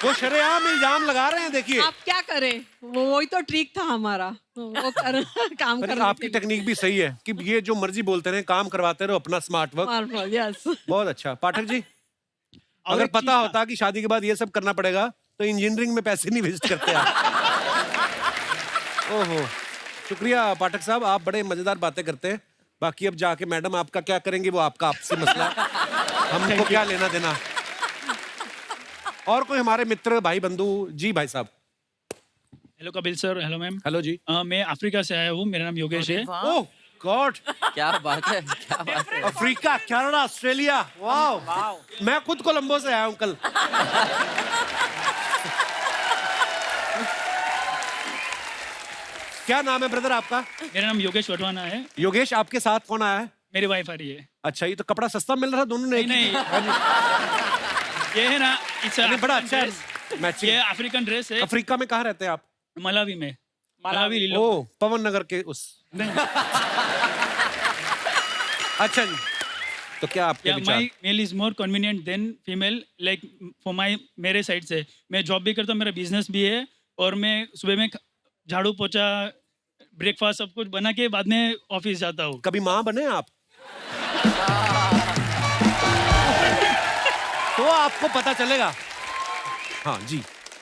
वो शरेआम इल्जाम लगा रहे हैं, देखिए। आप क्या करें, वो वही तो ट्रिक था हमारा, वो कर काम पर करने आपकी टेक्निक भी सही है कि ये जो मर्जी बोलते रहे, काम करवाते रहो अपना स्मार्ट वर्क। यस। बहुत अच्छा। पाठक जी, और अगर एक चीज पता था- होता कि शादी के बाद ये सब करना पड़ेगा तो इंजीनियरिंग में पैसे नहीं वेस्ट करते आप। ओहो, शुक्रिया पाठक साहब, आप बड़े मजेदार बातें करते हैं। बाकी अब जाके मैडम आपका क्या करेंगे वो आपका आपसे मसला है। हमको क्या लेना देना। और कोई हमारे मित्र, भाई, बंधु? जी भाई साहब। Hello Kapil sir. Hello ma'am. Hello जी। मैं अफ्रीका से आया हूँ, मेरा नाम योगेश है। ओह गॉड, क्या बात है, क्या बात है। अफ्रीका, कनाडा, ऑस्ट्रेलिया, वाह। मैं खुद कोलंबो से आया हूँ कल। क्या नाम है ब्रदर आपका? मेरा नाम योगेश वटवाना है। योगेश, आपके साथ कौन आया है? मेरी वाइफ आ रही है। अच्छा, ये तो कपड़ा सस्ता मिल रहा था दोनों ने। नहीं, ये है ना, नहीं, बड़ा अच्छा है ये मैचिंग। अफ्रीकन ड्रेस है। अफ्रीका में कहाँ रहते हैं आप? मलावी में। मलावी लीलो। ओ, पवन नगर के उस। अच्छा जी, तो क्या आपके विचार? My male is more convenient than female, like for my, मेरे साइड से मैं जॉब भी करता हूँ, मेरा बिजनेस भी है, और मैं सुबह में झाड़ू पोछा, ब्रेकफास्ट सब कुछ बना के बाद में ऑफिस जाता हूँ। कभी माँ बने आप? तो आपको पता चलेगा। हाँ जी।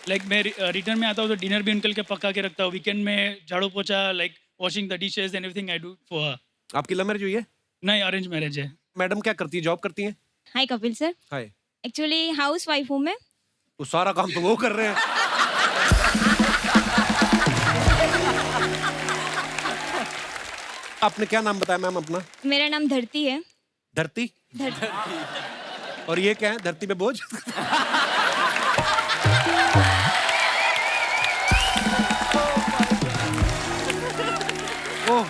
लाइक मैं रिटर्न में आता हूँ तो डिनर भी उनके लिए पका के रखता हूँ। वीकेंड में झाड़ू पोछा, like washing the dishes and everything I do for her. आपकी लव मैरिज हुई है? नहीं, अरेंज मैरिज है। मैडम क्या करती है, जॉब करती हैं? हाय कपिल सर, हाय। एक्चुअली हाउस वाइफ हूँ मैं। वो सारा काम तो वो कर रहे हैं। आपने क्या नाम बताया मैम अपना? मेरा नाम धरती है। धरती? धरती। और ये क्या है, धरती पे बोझ? ओह,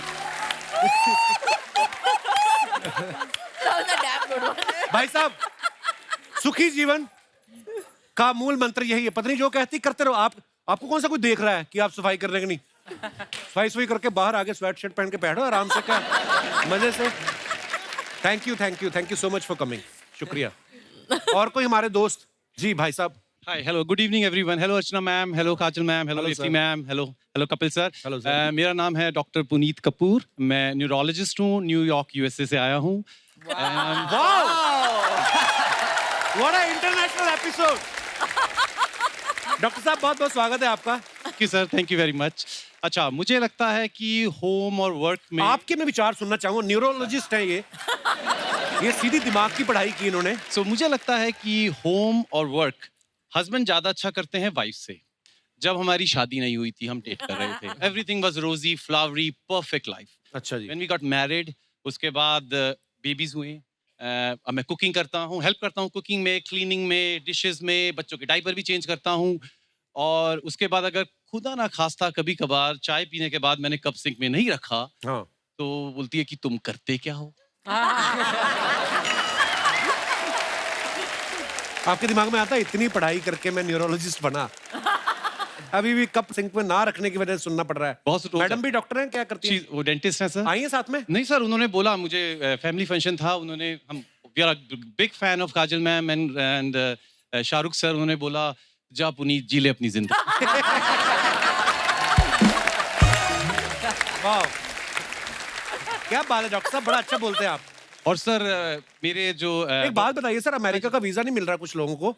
भाई साहब, सुखी जीवन का मूल मंत्र यही है। पत्नी जो कहती करते रहो। आपको कौन सा कोई देख रहा है कि आप सफाई कर रहे हैं कि नहीं? सफाई करके बाहर आगे स्वेट शर्ट पहन के बैठो आराम से, क्या मजे से। Thank you so much for coming. शुक्रिया। और कोई हमारे दोस्त? जी भाई साहब। Hi, hello, good evening everyone. Hello Archana ma'am, hello Kajal ma'am, hello Hello, Ifti sir. ma'am, hello Kapil sir. Hello, sir. मेरा नाम है डॉक्टर पुनीत कपूर. मैं न्यूरोलॉजिस्ट हूँ, न्यूयॉर्क यूएसए से आया हूँ. Wow! What an international episode! Doctor साहब बहुत बहुत स्वागत है आपका. Thank you sir, thank you very much. अच्छा, मुझे लगता है कि होम और वर्क में आपके मैं विचार सुनना चाहूंगा. न्यूरोलॉजिस्ट हैं ये सीधी दिमाग की पढ़ाई की इन्होंने. सो मुझे लगता है कि होम और वर्क हस्बैंड ज्यादा अच्छा करते हैं वाइफ से. जब हमारी शादी नहीं हुई थी, हम डेट कर रहे थे, एवरीथिंग वाज रोजी फ्लावरी परफेक्ट लाइफ. अच्छा जी. व्हेन वी गॉट मैरिड, उसके बाद बेबीज हुए. अब मैं कुकिंग करता हूँ, हेल्प करता हूँ कुकिंग में, क्लीनिंग में, डिशेस में, बच्चों के डायपर भी चेंज करता हूँ. और उसके बाद अगर खुदा ना खास्ता कभी कभार चाय पीने के बाद मैंने कप सिंक में नहीं रखा, हाँ. तो बोलती है कि तुम करते क्या हो. आपके दिमाग में आता है इतनी पढ़ाई करके मैं न्यूरोलॉजिस्ट बना, अभी भी कप सिंक में ना रखने की वजह से सुनना पड़ रहा है. बहुत रोज मैडम भी डॉक्टर हैं, क्या करती हैं? वो डेंटिस्ट है सर. आई हैं साथ में? नहीं सर, उन्होंने बोला मुझे, फैमिली फंक्शन था, उन्होंने, हम we are big fan of Kajal ma'am and Shahrukh sir. उन्होंने बोला जा पुनीत जी ले अपनी जिंदगी. वाह, क्या बात है डॉक्टर साहब, बड़ा अच्छा बोलते हैं आप. और सर मेरे जो एक बात बताइए सर, अमेरिका का वीजा नहीं मिल रहा कुछ लोगों को?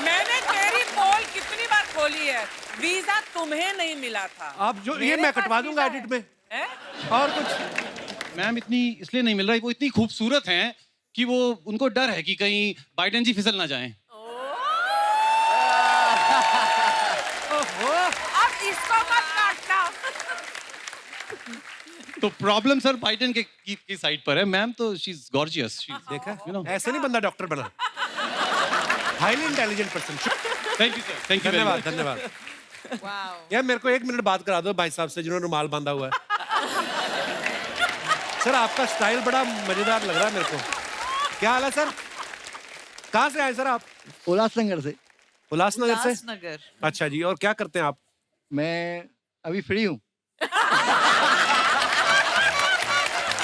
मैंने तेरी पोल कितनी बार खोली है, वीजा तुम्हें नहीं मिला था. आप जो ये मेरे मैं पास कटवा वीजा दूंगा है. एडिट में. हैं? और कुछ मैम इतनी इसलिए नहीं मिल रहा है, वो इतनी खूबसूरत हैं कि वो, उनको डर है कि कहीं बाइडेन जी फिसल ना जाएं. अब इसको मत काटना. तो प्रॉब्लम सर बाइडेन की साइड पर है. मैम तो शी इज गॉर्जियस. देखा, You know. ऐसे नहीं बंदा डॉक्टर बना. Highly intelligent person. Thank you sir, thank you. धन्यवाद धन्यवाद. यार मेरे को 1 मिनट बात करा दो भाई साहब से जिन्होंने रुमाल बांधा हुआ है. सर आपका स्टाइल बड़ा मजेदार लग रहा है मेरे को. क्या हाल है सर? कहाँ से आए सर आप? उल्लासनगर से. उल्लासनगर से? उल्लासनगर. अच्छा जी, और क्या करते हैं आप? मैं अभी फ्री हूँ.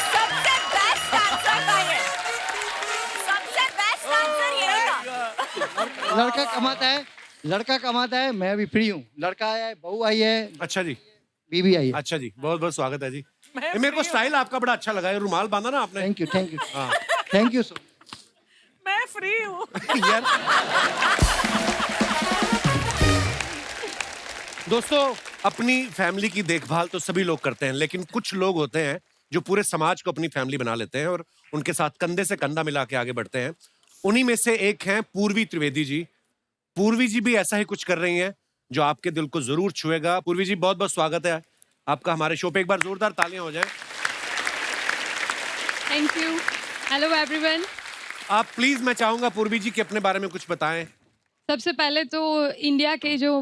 सबसे बेस्ट आंसर था ये. सबसे बेस्ट आंसर यही था. लड़का कमाता है, मैं अभी फ्री हूँ. लड़का आया है, बहू आई है, अच्छा जी. बीवी आई है. अच्छा जी, बहुत बहुत स्वागत है जी. ये मेरे को स्टाइल आपका बड़ा अच्छा लगा है, रुमाल बांधा ना आपने. थैंक यू, थैंक यू, हाँ. Thank you sir. मैं फ्री हूँ. यार दोस्तों, अपनी फैमिली की देखभाल तो सभी लोग करते हैं, लेकिन कुछ लोग होते हैं जो पूरे समाज को अपनी फैमिली बना लेते हैं और उनके साथ कंधे से कंधा मिला के आगे बढ़ते हैं. उन्हीं में से एक हैं पूर्वी त्रिवेदी जी. पूर्वी जी भी ऐसा ही कुछ कर रही हैं जो आपके दिल को जरूर छुएगा. पूर्वी जी बहुत बहुत स्वागत है आपका हमारे शो पे. एक बार जोरदार तालियां हो जाएं. Thank you. Hello everyone. आप प्लीज, मैं चाहूंगा पूर्वी जी के अपने बारे में कुछ बताएं. सबसे पहले तो इंडिया के जो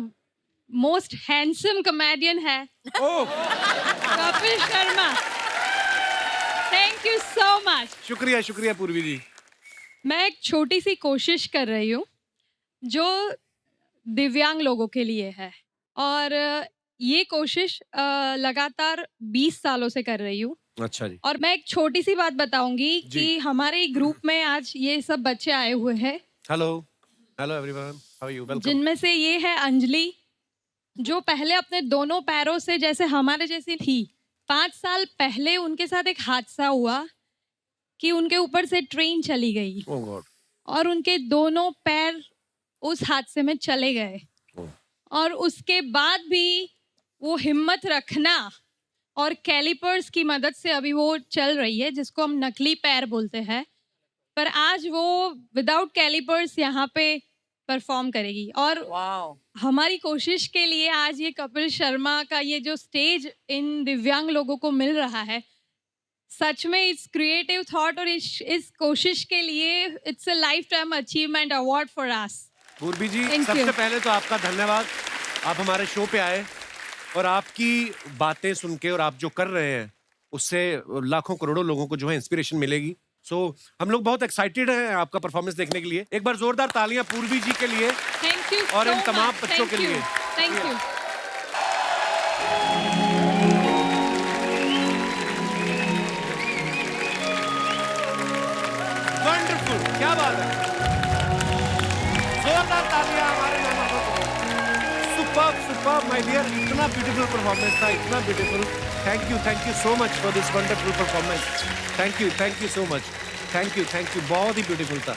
मोस्ट हैंडसम कॉमेडियन है Kapil Sharma. Thank you so much. शुक्रिया शुक्रिया पूर्वी जी. मैं एक छोटी सी कोशिश कर रही हूँ जो दिव्यांग लोगों के लिए है, और ये कोशिश लगातार 20 सालों से कर रही हूँ. अच्छा जी. और मैं एक छोटी सी बात बताऊंगी जी. कि हमारे ग्रुप में आज ये सब बच्चे आए हुए हैं, hello hello everyone, how are you? Welcome. जिनमें से ये है अंजलि, जो पहले अपने दोनों पैरों से जैसे हमारे जैसी थी. 5 साल पहले उनके साथ एक हादसा हुआ कि उनके ऊपर से ट्रेन चली गई ओह गॉड. और उनके दोनों पैर उस हादसे में चले गए. और उसके बाद भी वो हिम्मत रखना और कैलिपर्स की मदद से अभी वो चल रही है, जिसको हम नकली पैर बोलते हैं. पर आज वो विदाउट कैलिपर्स यहाँ पे परफॉर्म करेगी. और हमारी कोशिश के लिए आज ये कपिल शर्मा का ये जो स्टेज इन दिव्यांग लोगों को मिल रहा है, सच में इट्स क्रिएटिव थॉट, और इस कोशिश के लिए it's a life time achievement award for us. पूर्वी जी, Thank सबसे you. पहले तो आपका धन्यवाद. आप हमारे शो पे आए और आपकी बातें सुन के और आप जो कर रहे हैं उससे लाखों करोड़ों लोगों को जो है इंस्पिरेशन मिलेगी. सो हम लोग बहुत एक्साइटेड हैं आपका परफॉर्मेंस देखने के लिए. एक बार जोरदार तालियां पूर्वी जी के लिए थैंक यू और इन तमाम बच्चों के लिए. Thank you. वंडरफुल, क्या बात है. सुपर माय डियर, इतना ब्यूटीफुल परफॉर्मेंस था, इतना beautiful. Thank you so much for this wonderful performance. Thank you so much. Thank you, बहुत ही ब्यूटीफुल था।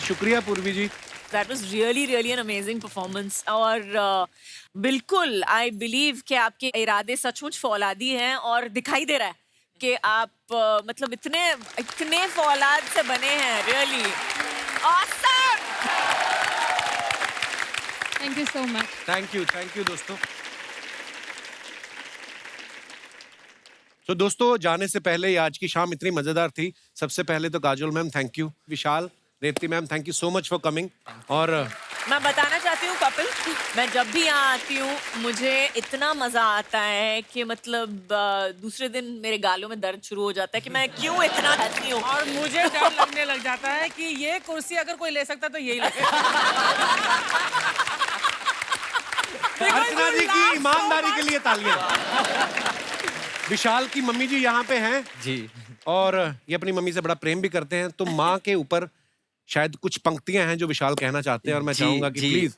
शुक्रिया पूर्वी जी। That was really an amazing performance. और बिल्कुल I believe कि आपके इरादे सचमुच फौलादी हैं और दिखाई दे रहा है कि आप मतलब इतने फौलाद से बने हैं। Really awesome. Thank you so much. Thank you दोस्तों। तो दोस्तों, जाने से पहले ये आज की शाम इतनी मजेदार थी। सबसे पहले तो Kajol ma'am thank you, Vishal, Revathi ma'am thank you so much for coming. और मैं बताना चाहती हूँ कपिल, मैं जब भी यहाँ आती हूँ मुझे इतना मजा आता है कि मतलब दूसरे दिन मेरे गालों में दर्द शुरू हो जाता है कि मैं क्यों इतना हंसती हूँ। और मुझे डर लगने लग जाता है कि ये कुर्सी अगर कोई ले सकता तो यही ले। अर्चना जी की ईमानदारी के लिए तालियां। विशाल की मम्मी जी यहाँ पे हैं जी, और ये अपनी मम्मी से बड़ा प्रेम भी करते हैं। तो माँ के ऊपर शायद कुछ पंक्तियां हैं जो विशाल कहना चाहते हैं, और मैं चाहूंगा कि प्लीज।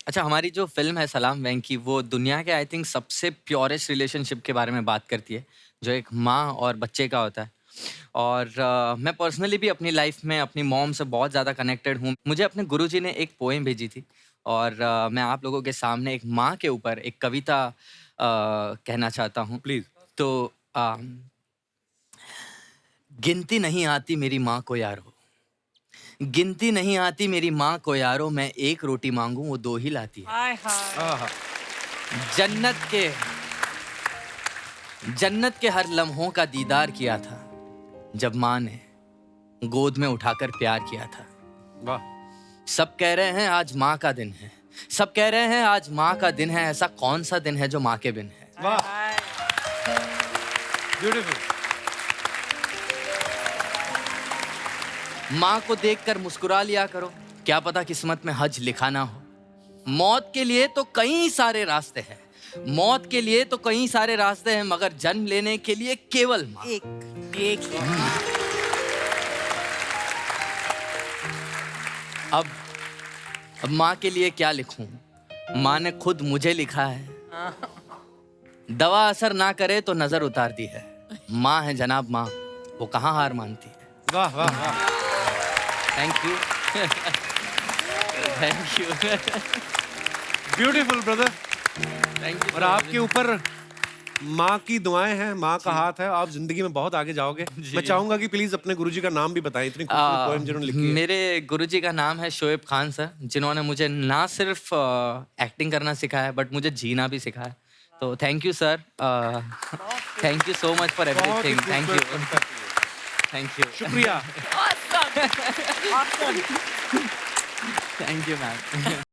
अच्छा, हमारी जो फिल्म है सलाम वेंकी, वो दुनिया के आई थिंक सबसे प्योरेस्ट रिलेशनशिप के बारे में बात करती है, जो एक माँ और बच्चे का होता है। और मैं पर्सनली भी अपनी लाइफ में अपनी मॉम से बहुत ज़्यादा कनेक्टेड हूँ। मुझे अपने गुरुजी ने एक पोएम भेजी थी, और मैं आप लोगों के सामने एक माँ के ऊपर एक कविता कहना चाहता हूँ प्लीज। तो गिनती नहीं आती मेरी माँ को यारो, गिनती नहीं आती मेरी माँ को यारो, मैं एक रोटी मांगूं वो दो ही लाती है। हाय हाय। जन्नत के हर लम्हों का दीदार किया था जब माँ ने गोद में उठाकर प्यार किया था। वाह। सब कह रहे हैं आज माँ का दिन है, सब कह रहे हैं आज माँ का दिन है, ऐसा कौन सा दिन है जो माँ के बिन है। वाह, ब्यूटीफुल। माँ को देखकर मुस्कुरा लिया करो, क्या पता किस्मत में हज लिखा ना हो। मौत के लिए तो कई सारे रास्ते हैं, मौत के लिए तो कई सारे रास्ते हैं, मगर जन्म लेने के लिए केवल माँ। एक अब माँ के लिए क्या लिखूं, माँ ने खुद मुझे लिखा है। दवा असर ना करे तो नजर उतार दी है, माँ है जनाब माँ, वो कहाँ हार मानती है। वाह वाह वाह। Thank you. Thank you. Beautiful brother. Thank you. और आपके ऊपर माँ की दुआएं हैं, माँ का हाथ है, आप जिंदगी में बहुत आगे जाओगे। मैं चाहूंगा कि प्लीज अपने गुरुजी का नाम भी बताएं, इतनी खूबसूरत पोएम जिन्होंने लिखी है। मेरे गुरुजी का नाम है शोएब खान सर, जिन्होंने मुझे ना सिर्फ एक्टिंग करना सिखाया बट मुझे जीना भी सिखाया। तो thank you sir, thank you so much for everything. Thank you, thank you, शुक्रिया। awesome. Thank you ma'am.